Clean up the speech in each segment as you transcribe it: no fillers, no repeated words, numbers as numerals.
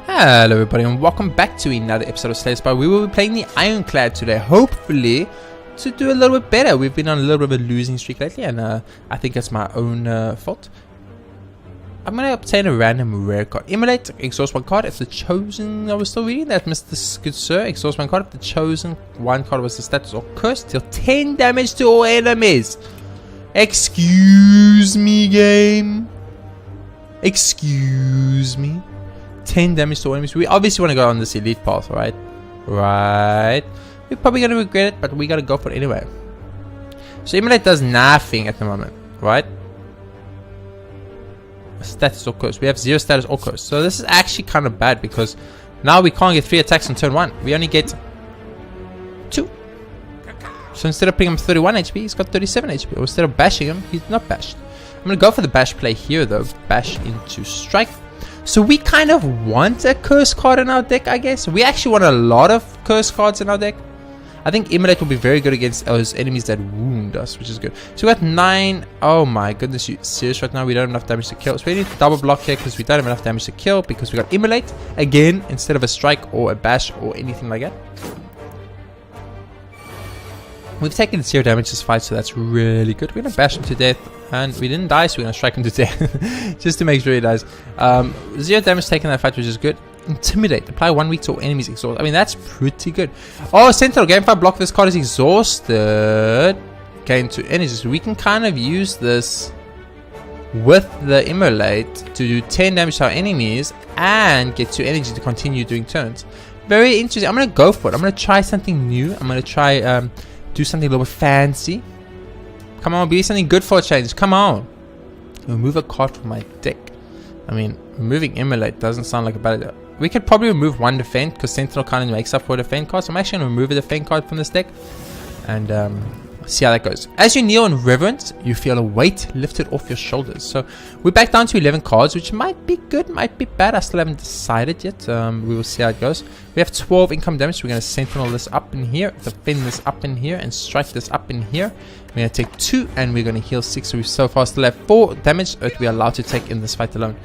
Hello everybody and welcome back to another episode of Slay the Spire. We will be playing the Ironclad today, hopefully to do a little bit better. We've been on a little bit of a losing streak lately and I think it's my own fault. I'm going to obtain a random rare card. Immolate, exhaust one card. If the chosen, I was still reading that, Mr. Good Sir. Exhaust one card. If the chosen one card was the status or curse, deal 10 damage to all enemies. Excuse me, game. Excuse me. 10 damage to all enemies. We obviously want to go on this elite path, right? Right. We're probably going to regret it, but we got to go for it anyway. So Immolate does nothing at the moment, right? Status or curse. We have 0 status or curse. So this is actually kind of bad because now we can't get 3 attacks on turn 1. We only get 2. So instead of putting him 31 HP, he's got 37 HP. Or instead of bashing him, he's not bashed. I'm going to go for the bash play here though. Bash into strike. So we kind of want a curse card in our deck, I guess. We actually want a lot of curse cards in our deck. I think Immolate will be very good against those enemies that wound us, which is good. So we got 9. Oh my goodness, you serious right now? We don't have enough damage to kill. So we need to double block here because we don't have enough damage to kill because we got Immolate again instead of a strike or a bash or anything like that. We've taken 0 damage this fight, so that's really good. We're going to bash him to death, and we didn't die, so we're going to strike him to death. Just to make sure he dies. 0 damage taken in that fight, which is good. Intimidate. Apply 1 week to all enemies exhausted. I mean, that's pretty good. Oh, Sentinel. Game 5 block. This card is exhausted. Gain 2 energy. So we can kind of use this with the Immolate to do 10 damage to our enemies and get 2 energy to continue doing turns. Very interesting. I'm going to go for it. I'm going to try something new. I'm going to try... do something a little bit fancy. Come on, be something good for a change. Come on. Remove a card from my deck. I mean, removing Immolate doesn't sound like a bad idea. We could probably remove 1 defend because Sentinel kind of makes up for a defend card. So I'm actually going to remove a defend card from this deck and see how that goes. As you kneel in reverence, you feel a weight lifted off your shoulders. So we're back down to 11 cards, which might be good, might be bad. I still haven't decided yet. We will see how it goes. We have 12 income damage. We're going to Sentinel this up in here, defend this up in here, and strike this up in here. We're going to take 2, and we're going to heal 6. So we so far still have 4 damage that we are allowed to take in this fight alone.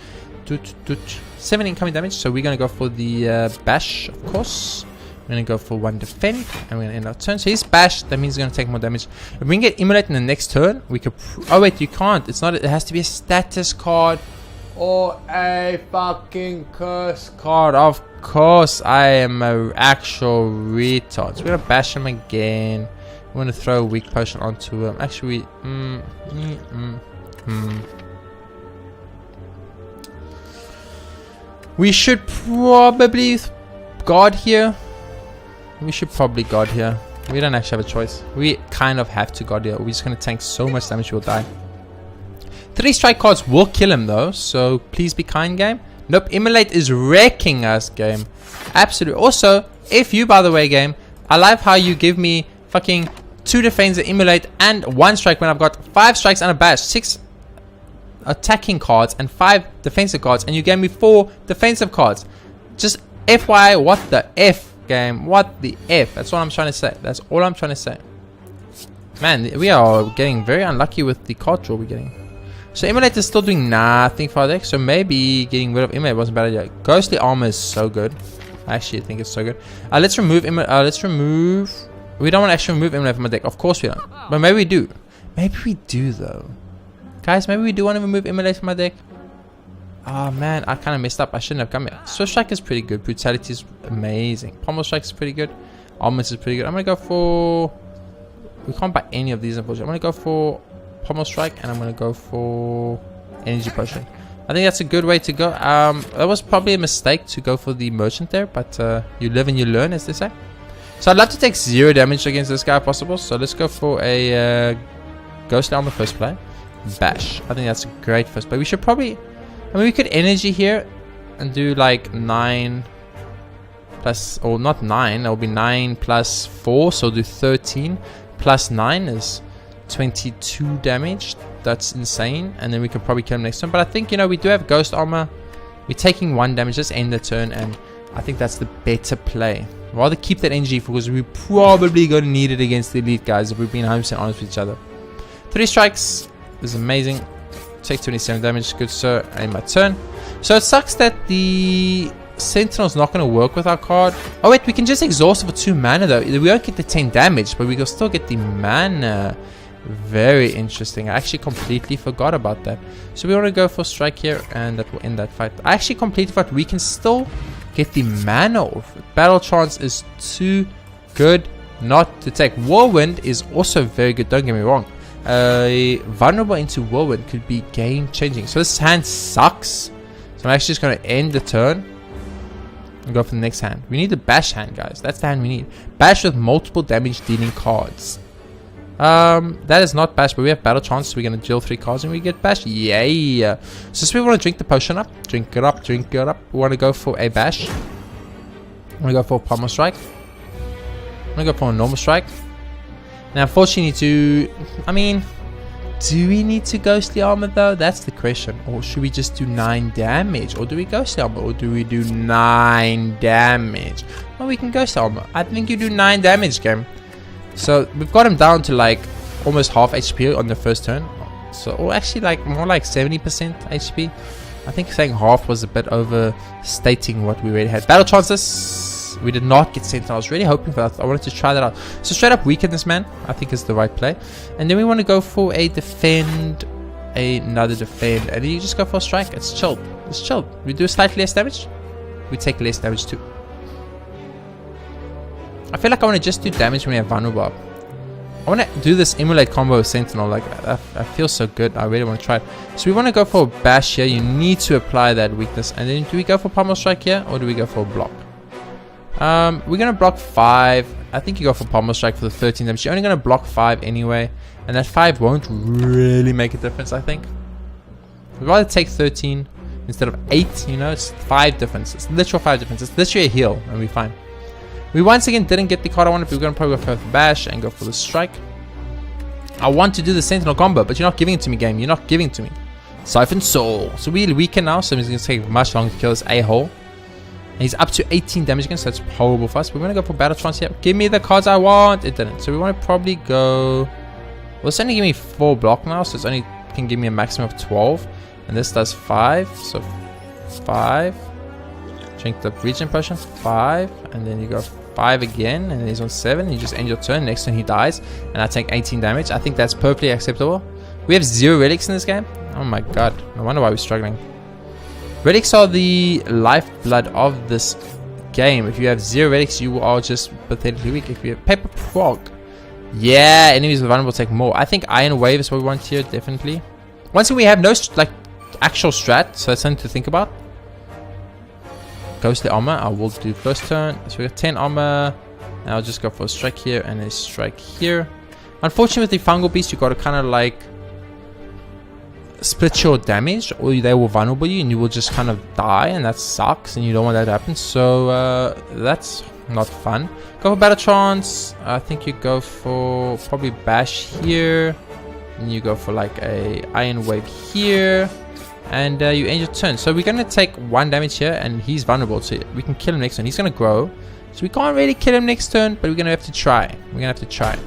7 incoming damage. So we're going to go for the bash, of course. We're going to go for 1 defend, and we're going to end our turn. So he's bashed. That means he's going to take more damage. If we can get Immolate in the next turn, we could... oh, wait, you can't. It's not... it has to be a status card or a fucking curse card. Of course, I am an actual retard. So we're going to bash him again. We're going to throw a weak potion onto him. Actually, we should probably guard here. We should probably guard here. We don't actually have a choice. We kind of have to guard here. We're just going to tank so much damage we'll die. 3 strike cards will kill him though. So please be kind, game. Nope. Immolate is wrecking us, game. Absolutely. Also, if you, by the way, game, I love how you give me fucking 2 defense and Immolate and 1 strike when I've got 5 strikes and a bash. 6 attacking cards and 5 defensive cards. And you gave me 4 defensive cards. Just FYI, what the F? Game, what the F? That's what I'm trying to say. That's all I'm trying to say. Man, we are getting very unlucky with the card draw we're getting. So Immolate is still doing nothing for our deck. So maybe getting rid of Immolate wasn't a bad idea. Ghostly armor is so good. I actually think it's so good. Let's remove Immolate. Let's remove... we don't want to actually remove Immolate from my deck. Of course we don't. But maybe we do. Maybe we do though. Guys, maybe we do want to remove Immolate from my deck. Oh man, I kind of messed up. I shouldn't have come here. Swift Strike is pretty good. Brutality is amazing. Pommel Strike is pretty good. Armament is pretty good. I'm going to go for... we can't buy any of these unfortunately. I'm going to go for Pommel Strike and I'm going to go for Energy Potion. I think that's a good way to go. That was probably a mistake to go for the Merchant there, but you live and you learn, as they say. So I'd love to take 0 damage against this guy if possible. So let's go for a Ghostly Armor first play. Bash. I think that's a great first play. We should probably... I mean, we could energy here and do like 9 plus, or not 9, that will be 9 plus 4, so do 13 plus 9 is 22 damage. That's insane. And then we could probably kill him next turn. But I think, you know, we do have Ghost Armor. We're taking 1 damage, just end the turn, and I think that's the better play. Rather keep that energy because we're probably going to need it against the elite guys if we're being 100% honest with each other. 3 strikes is amazing. Take 27 damage, good sir. And my turn. So it sucks that the Sentinel's not going to work with our card. Oh wait, we can just exhaust it for 2 mana though. We won't get the 10 damage, but we can still get the mana. Very interesting. I actually completely forgot about that. So we want to go for strike here, and that will end that fight. I actually completely forgot we can still get the mana off. Battle Trance is too good not to take. Whirlwind is also very good, don't get me wrong. Vulnerable into Whirlwind could be game changing. So this hand sucks. So I'm actually just going to end the turn and go for the next hand. We need the bash hand, guys. That's the hand we need. Bash with multiple damage dealing cards. That is not bash, but we have battle chance, so we're gonna deal 3 cards and we get bash. Yay! So we want to drink the potion up, drink it up, drink it up. We want to go for a bash. We want to go for a pommel strike. I'm gonna go for a normal strike. Now, unfortunately, do we need to ghostly armor though? That's the question. Or should we just do 9 damage? Or do we ghostly armor? Or do we do 9 damage? Well, we can ghostly armor. I think you do 9 damage, game. So we've got him down to like almost half HP on the first turn. So, or actually like more like 70% HP. I think saying half was a bit overstating what we already had. Battle chances. We did not get Sentinel. I was really hoping for that. I wanted to try that out. So straight up weaken this man, I think is the right play. And then we want to go for a defend, another defend, and then you just go for a strike. It's chilled. It's chilled. We do slightly less damage. We take less damage too. I feel like I want to just do damage when we have vulnerable up. I want to do this Immolate combo with Sentinel. Like, I feel so good. I really want to try it. So we want to go for a bash here. You need to apply that weakness. And then do we go for pommel strike here, or do we go for a block? We're going to block 5. I think you go for pommel strike for the 13 damage. You're only going to block 5 anyway. And that 5 won't really make a difference, I think. We'd rather take 13 instead of 8. You know, it's 5 difference. It's literal 5 difference. It's literally a heal, and we're fine. We once again didn't get the card I wanted, but we're going to probably go for the bash and go for the strike. I want to do the Sentinel combo, but you're not giving it to me, game. You're not giving it to me. Siphon Soul. So we're weaken now, so it's going to take much longer to kill this a-hole. And he's up to 18 damage again, so that's horrible for us. We're going to go for Battle Trance here. Give me the cards I want. It didn't. So we want to probably go... Well, it's only give me 4 block now, so it's only can give me a maximum of 12. And this does 5. So 5. Drink the Regen Potion. 5. And then you go 5 again, and then he's on 7. You just end your turn. Next turn he dies, and I take 18 damage. I think that's perfectly acceptable. We have 0 relics in this game. Oh my god, no wonder why we're struggling. Relics are the lifeblood of this game. If you have 0 relics, you are just pathetically weak. If you have Paper Prog, yeah, enemies with vulnerable take more. I think Iron Wave is what we want here, definitely. Once again, we have no like actual strat, so that's something to think about. Ghostly armor, I will do first turn. So we have 10 armor. And I'll just go for a strike here and a strike here. Unfortunately, with the fungal beast, you got to kind of like split your damage, or they will vulnerable you and you will just kind of die, and that sucks, and you don't want that to happen. So that's not fun. Go for Battle Trance. I think you go for probably bash here, and you go for like a Iron Wave here. And you end your turn. So we're going to take 1 damage here, and he's vulnerable, so we can kill him next turn. He's going to grow, so we can't really kill him next turn, but we're going to have to try. We're going to have to try.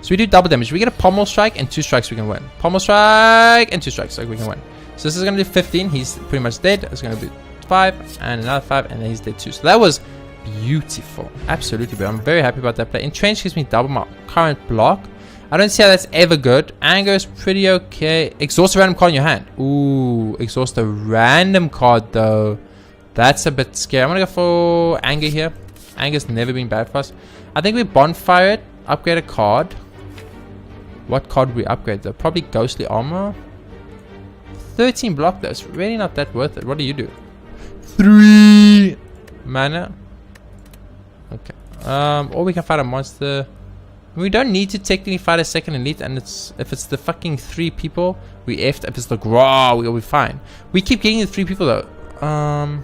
So we do double damage. We get a pommel strike and 2 strikes, we can win. Pommel strike and 2 strikes, like we can win. So this is going to do 15. He's pretty much dead. It's going to be 5 and another 5, and then he's dead too. So that was beautiful. Absolutely, but I'm very happy about that play. Entrench gives me double my current block. I don't see how that's ever good. Anger is pretty okay. Exhaust a random card in your hand. Ooh, exhaust a random card though. That's a bit scary. I'm gonna go for Anger here. Anger's never been bad for us. I think we bonfire it, upgrade a card. What card would we upgrade though? Probably Ghostly Armor. 13 block though. It's really not that worth it. What do you do? 3 mana. Okay. Or we can fight a monster. We don't need to technically fight a second elite, and if it's the fucking 3 people, we effed. If it's the Graw, we'll be fine. We keep getting the 3 people though. I'm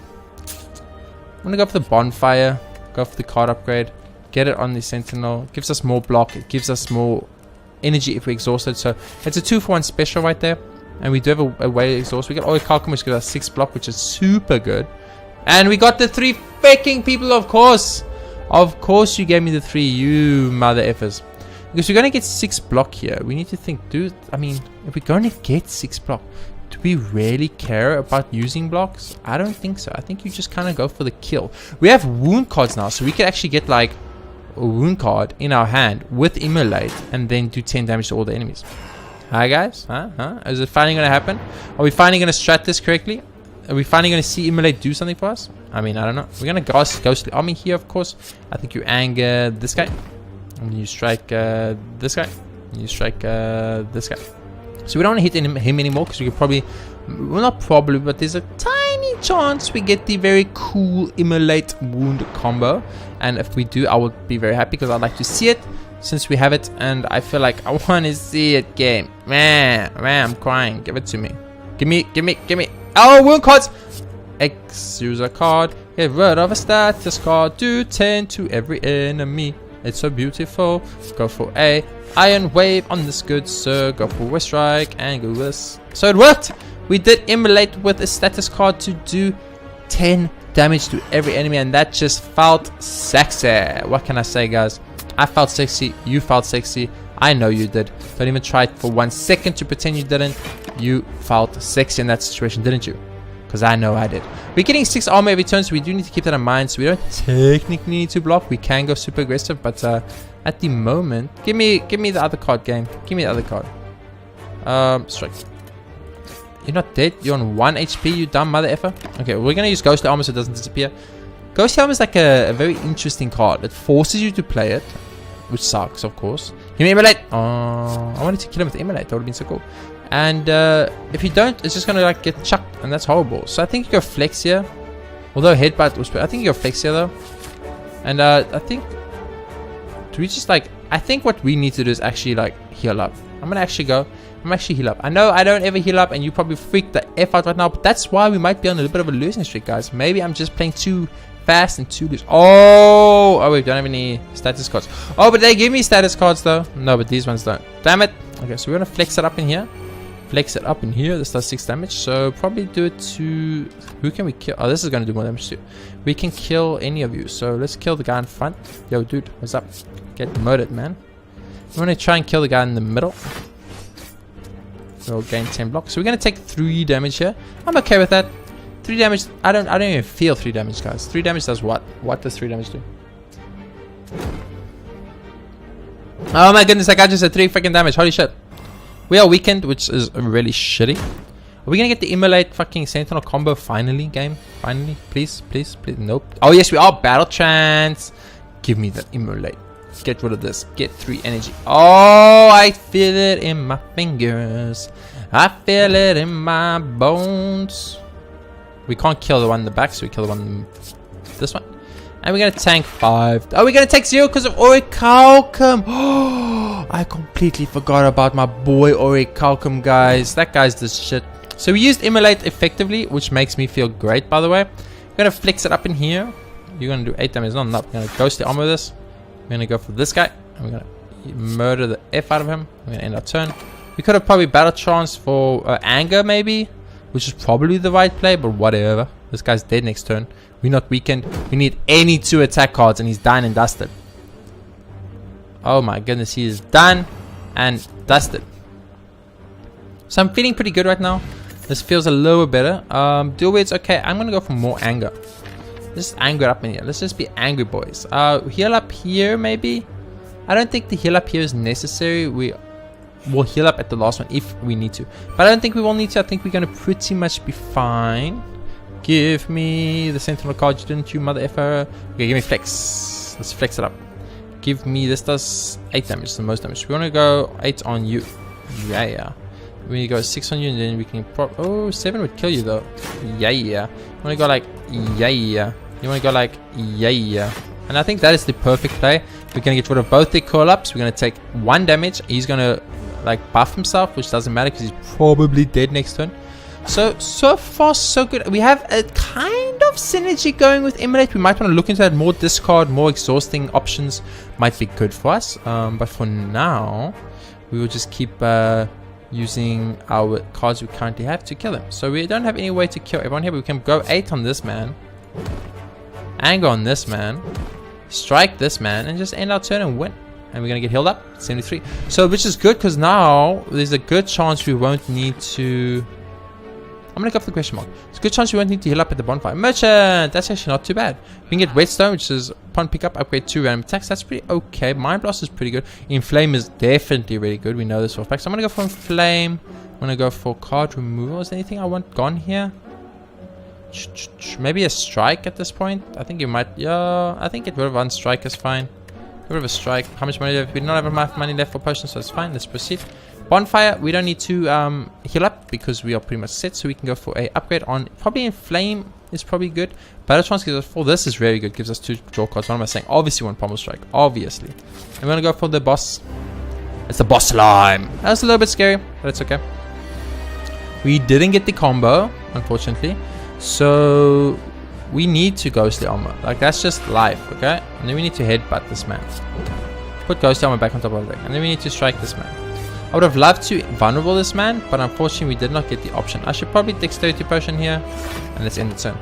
gonna go for the bonfire, go for the card upgrade, get it on the Sentinel. Gives us more block, it gives us more energy if we exhaust it. So it's a 2-for-1 special right there. And we do have a way to exhaust. We got Oil Calcum, which gives us 6 block, which is super good. And we got the 3 fucking people, of course. Of course you gave me the 3, you mother effers. Because we're going to get 6 block here. We need to think, dude, I mean, if we're going to get 6 block, do we really care about using blocks? I don't think so. I think you just kind of go for the kill. We have wound cards now, so we could actually get like a wound card in our hand with Immolate and then do 10 damage to all the enemies. Hi guys? Is it finally going to happen? Are we finally going to strat this correctly? Are we finally going to see Immolate do something for us? I mean, I don't know. We're going to Ghostly Army here, of course. I think you anger this guy. And you strike this guy. And you strike this guy. So we don't hit him anymore because we could probably... Well, not probably, but there's a tiny chance we get the very cool Immolate wound combo. And if we do, I will be very happy because I'd like to see it since we have it. And I feel like I want to see it, game. Man, I'm crying. Give it to me. Give me. Oh, wound cards! X, use a card. Get rid of a status card. Do 10 to every enemy. It's so beautiful. Go for a Iron Wave on this good sir. Go for West Strike and go this. So it worked! We did Immolate with a status card to do 10 damage to every enemy, and that just felt sexy. What can I say, guys? I felt sexy. You felt sexy. I know you did. Don't even try for 1 second to pretend you didn't. You felt sexy in that situation, didn't you? Because I know I did. We're getting 6 armor every turn, so we do need to keep that in mind. So we don't technically need to block. We can go super aggressive, but at the moment, give me the other card, game. Give me the other card. Strike. You're not dead. You're on 1 HP, you dumb mother effer. Okay, we're gonna use Ghostly Armor so it doesn't disappear. Ghostly Armor is like a very interesting card. It forces you to play it, which sucks, of course. Give me Immolate. Oh, I wanted to kill him with Immolate. That would have been so cool. And if you don't, it's just gonna like get chucked, and that's horrible. So I think you go Flex here. Although Headbutt was, I think you go Flex here though. And I think, do we just like? I think what we need to do is actually like heal up. I'm actually heal up. I know I don't ever heal up, and you probably freak the F out right now, but that's why we might be on a little bit of a losing streak, guys. Maybe I'm just playing too fast and too loose. Oh, wait, don't have any status cards. Oh, but they give me status cards though. No, but these ones don't. Damn it. Okay, so we're gonna flex it up in here. Flex it up in here. This does 6 damage. So probably do it to... Who can we kill? Oh, this is gonna do more damage too. We can kill any of you. So let's kill the guy in front. Yo, dude, what's up? Get murdered, man. I'm gonna try and kill the guy in the middle. We'll gain 10 blocks. So we're gonna take 3 damage here. I'm okay with that. 3 damage. I don't even feel 3 damage, guys. 3 damage does what? What does 3 damage do? Oh my goodness, that guy just had 3 freaking damage. Holy shit. We are weakened, which is really shitty. Are we gonna get the Immolate fucking Sentinel combo finally, game? Finally? Please, please, please. Nope. Oh yes, we are. Battle Trance. Give me that Immolate. Get rid of this. Get 3 energy. Oh, I feel it in my fingers. I feel it in my bones. We can't kill the one in the back, so we kill the one. This one. And we're gonna tank 5. Oh, we're gonna take 0 because of Orichalcum. Oh, I completely forgot about my boy Orichalcum, guys. That guy's this shit. So we used Immolate effectively, which makes me feel great, by the way. We're gonna flex it up in here. You're gonna do 8 damage. Not enough. We're gonna Ghostly Armor this. We're gonna go for this guy. And we're gonna murder the F out of him. We're gonna end our turn. We could have probably Battle Trance for Anger, maybe, which is probably the right play, but whatever. This guy's dead next turn. We're not weakened. We need any 2 attack cards, and he's done and dusted. Oh my goodness, he is done and dusted. So I'm feeling pretty good right now. This feels a little better. Dual Wield's okay. I'm gonna go for more anger. Let's just anger up in here. Let's just be angry boys. Heal up here maybe. I don't think the heal up here is necessary. We will heal up at the last one if we need to, but I don't think we will need to. I think we're gonna pretty much be fine. Give me the Sentinel card, didn't you, mother effer? Okay, give me flex. Let's flex it up. Give me, this does 8 damage, the most damage. We want to go 8 on you. Yeah. We need to go 6 on you, and then we can oh, 7 would kill you though. Yeah. You want to go like, yeah. You want to go like, yeah. And I think that is the perfect play. We're going to get rid of both their call ups. We're going to take 1 damage. He's going to like buff himself, which doesn't matter because he's probably dead next turn. So far so good. We have a kind of synergy going with Immolate. We might want to look into that. More discard, more exhausting options might be good for us. But for now, we will just keep using our cards we currently have to kill them. So we don't have any way to kill everyone here, but we can go 8 on this man, anger on this man, strike this man, and just end our turn and win. And we're gonna get healed up 73. So which is good because now there's a good chance we won't need to I'm gonna go for the question mark. It's a good chance we won't need to heal up at the bonfire. Merchant! That's actually not too bad. We can get whetstone, which is upon pickup, upgrade 2 random attacks. That's pretty okay. Mind blast is pretty good. Inflame is definitely really good. We know this for a fact. So I'm gonna go for inflame. I'm gonna go for card removal. Is there anything I want gone here? Maybe a strike at this point. I think you might. Yeah, I think get rid of one strike is fine. Get rid of a strike. How much money do we have? We don't have enough money left for potions, so it's fine. Let's proceed. Bonfire, we don't need to heal up because we are pretty much set, so we can go for a upgrade on probably inflame is probably good. Battle Trance gives us 4. This is very good. Gives us 2 draw cards. What am I saying? Obviously, one pommel strike. Obviously, and we're gonna go for the boss. It's the boss slime. That's a little bit scary, but it's okay. We didn't get the combo, unfortunately, so we need to ghostly armor. Like that's just life, okay? And then we need to headbutt this man. Put ghostly armor back on top of the deck, and then we need to strike this man. I would have loved to vulnerable this man, but unfortunately we did not get the option. I should probably dexterity potion here, and let's end the turn.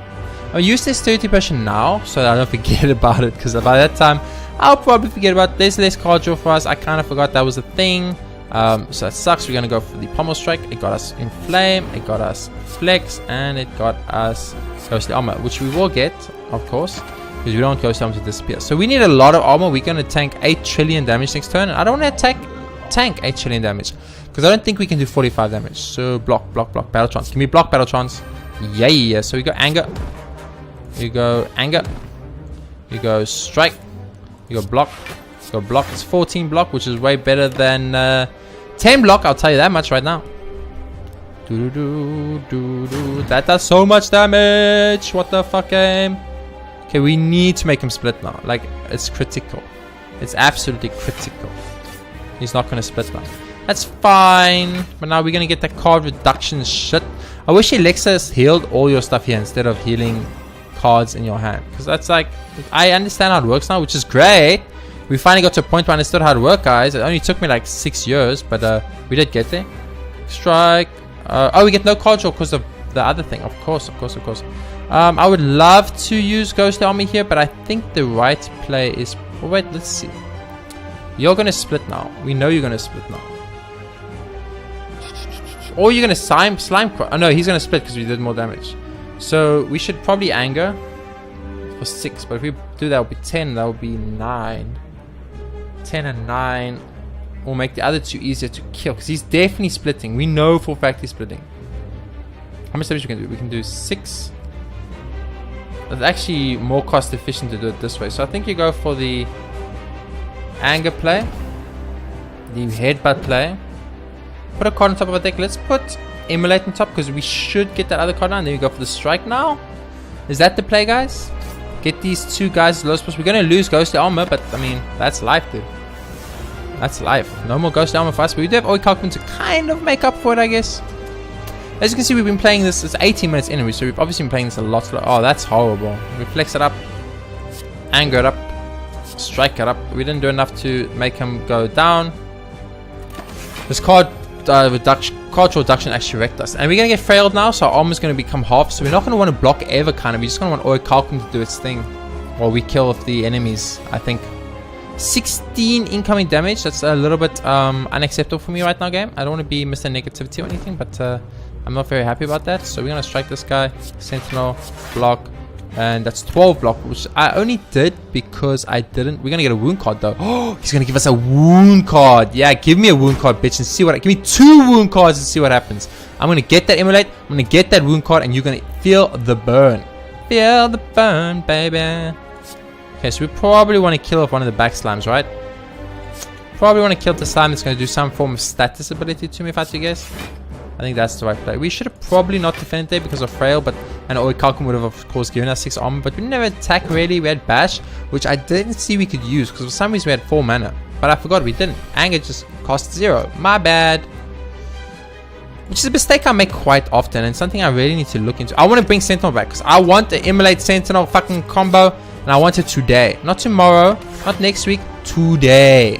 I'll use dexterity potion now, so that I don't forget about it, because by that time, I'll probably forget about it. There's less card draw for us. I kind of forgot that was a thing. So that sucks. We're going to go for the pommel strike. It got us inflame, it got us flex, and it got us ghostly armor, which we will get, of course, because we don't want ghostly armor to disappear. So we need a lot of armor. We're going to tank 8 trillion damage next turn, and I don't want to tank 8 trillion damage because I don't think we can do 45 damage. So block, battle trance. Can we block battle trance? Yeah. So we go anger, you go anger, you go strike, you go block, It's 14 block, which is way better than 10 block. I'll tell you that much right now. That does so much damage. What the fuck, game? Okay, we need to make him split now. Like, it's critical. It's absolutely critical. He's not going to split now. That's fine. But now we're going to get that card reduction shit. I wish Elixir's healed all your stuff here instead of healing cards in your hand. Because that's like, I understand how it works now, which is great. We finally got to a point where I understood how it worked, guys. It only took me like 6 years, but we did get there. Strike. Oh, we get no card draw because of the other thing. Of course. I would love to use Ghostly Army here, but I think the right play is... Oh, wait, let's see. You're going to split now. We know you're going to split now. Or you're going to slime... Oh, no, he's going to split because we did more damage. So we should probably anger for 6. But if we do that, it would be 10. That would be 9. 10 and 9. We'll make the other 2 easier to kill. Because he's definitely splitting. We know for a fact he's splitting. How much damage we can do? We can do 6. It's actually more cost efficient to do it this way. So I think you go for the anger play, the headbutt play, put a card on top of a deck. Let's put Immolate on top because we should get that other card down. Then you go for the strike now. Is that the play, guys? Get these 2 guys as low as possible. We're going to lose Ghostly Armor, but I mean, that's life, dude. That's life. No more Ghostly Armor for us, but we do have Corbin to kind of make up for it, I guess. As you can see, we've been playing this. It's 18 minutes in, so we've obviously been playing this a lot slower. Oh, that's horrible. We flex it up, anger it up, strike it up. We didn't do enough to make him go down. This card reduction actually wrecked us. And we're going to get failed now, so our armor is going to become half. So we're not going to want to block ever, kind of. We're just going to want Corbin to do its thing while we kill the enemies, I think. 16 incoming damage. That's a little bit unacceptable for me right now, game. I don't want to be Mr. Negativity or anything, but I'm not very happy about that. So we're going to strike this guy. Sentinel, block. And that's 12 block, which I only did because I didn't. We're going to get a wound card, though. Oh, he's going to give us a wound card. Yeah, give me a wound card, bitch, and see what... Give me 2 wound cards and see what happens. I'm going to get that Immolate. I'm going to get that wound card, and you're going to feel the burn. Feel the burn, baby. Okay, so we probably want to kill off one of the back slimes, right? Probably want to kill the slime that's going to do some form of status ability to me, if I had to guess. I think that's the right play. We should have probably not defended there because of Frail, but and Corbin would have, of course, given us 6 armor, but we never attack really. We had Bash, which I didn't see we could use because for some reason we had 4 mana, but I forgot we didn't. Anger just cost 0. My bad. Which is a mistake I make quite often and something I really need to look into. I want to bring Sentinel back because I want the Immolate Sentinel fucking combo. And I want it today. Not tomorrow. Not next week. Today.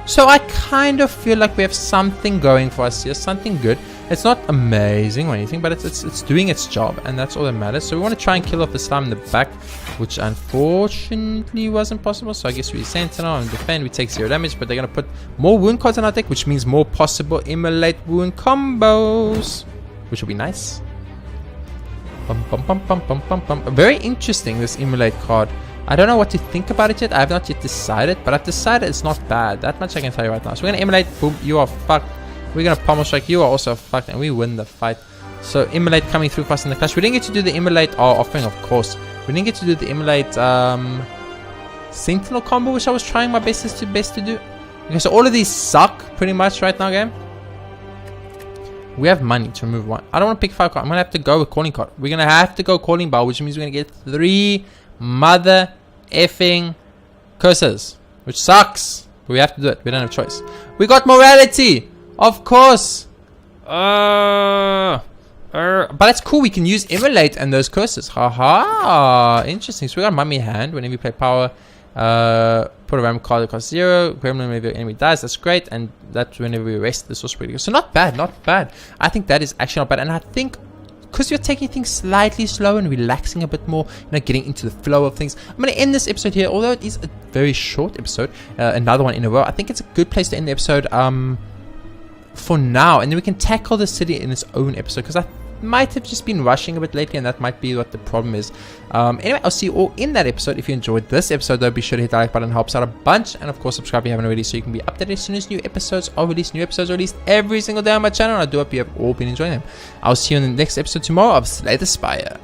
So I kind of feel like we have something going for us here. Something good. It's not amazing or anything. But it's doing its job. And that's all that matters. So we want to try and kill off the slime in the back. Which unfortunately wasn't possible. So I guess we Sentinel and defend. We take 0 damage. But they're going to put more wound cards on our deck. Which means more possible Immolate wound combos. which will be nice. Very interesting, this Immolate card. I don't know what to think about it yet. I have not yet decided, but I've decided it's not bad. That much I can tell you right now. So we're gonna Immolate. Boom, you are fucked. We're gonna Pommel Strike. You are also fucked, and we win the fight. So Immolate coming through fast in the clash. We didn't get to do the Immolate offering, of course. We didn't get to do the Immolate Sentinel combo, which I was trying my best to do. Okay, so all of these suck pretty much right now, game. We have money to remove one. I don't want to pick 5 cards. I'm gonna have to go with Calling Card. We're gonna have to go Calling Bow, which means we're gonna get 3 mother effing curses, which sucks. But we have to do it. We don't have a choice. We got Morality, of course. But it's cool. We can use Immolate and those curses. Haha. Interesting. So we got Mummy Hand. Whenever you play power, put a random card that costs 0. Gremlin whenever your enemy dies. That's great. And that's whenever we rest. This was pretty good. So not bad. Not bad. I think that is actually not bad. And I think because you're taking things slightly slow and relaxing a bit more, getting into the flow of things, I'm going to end this episode here. Although it is a very short episode, another one in a row, I think it's a good place to end the episode for now. And then we can tackle the city in its own episode, because I might have just been rushing a bit lately, and that might be what the problem is. Anyway, I'll see you all in that episode. If you enjoyed this episode, though, be sure to hit the like button. It helps out a bunch. And of course, subscribe if you haven't already, so you can be updated as soon as new episodes are released. New episodes are released every single day on my channel. I do hope you have all been enjoying them. I'll see you in the next episode tomorrow of Slay the Spire.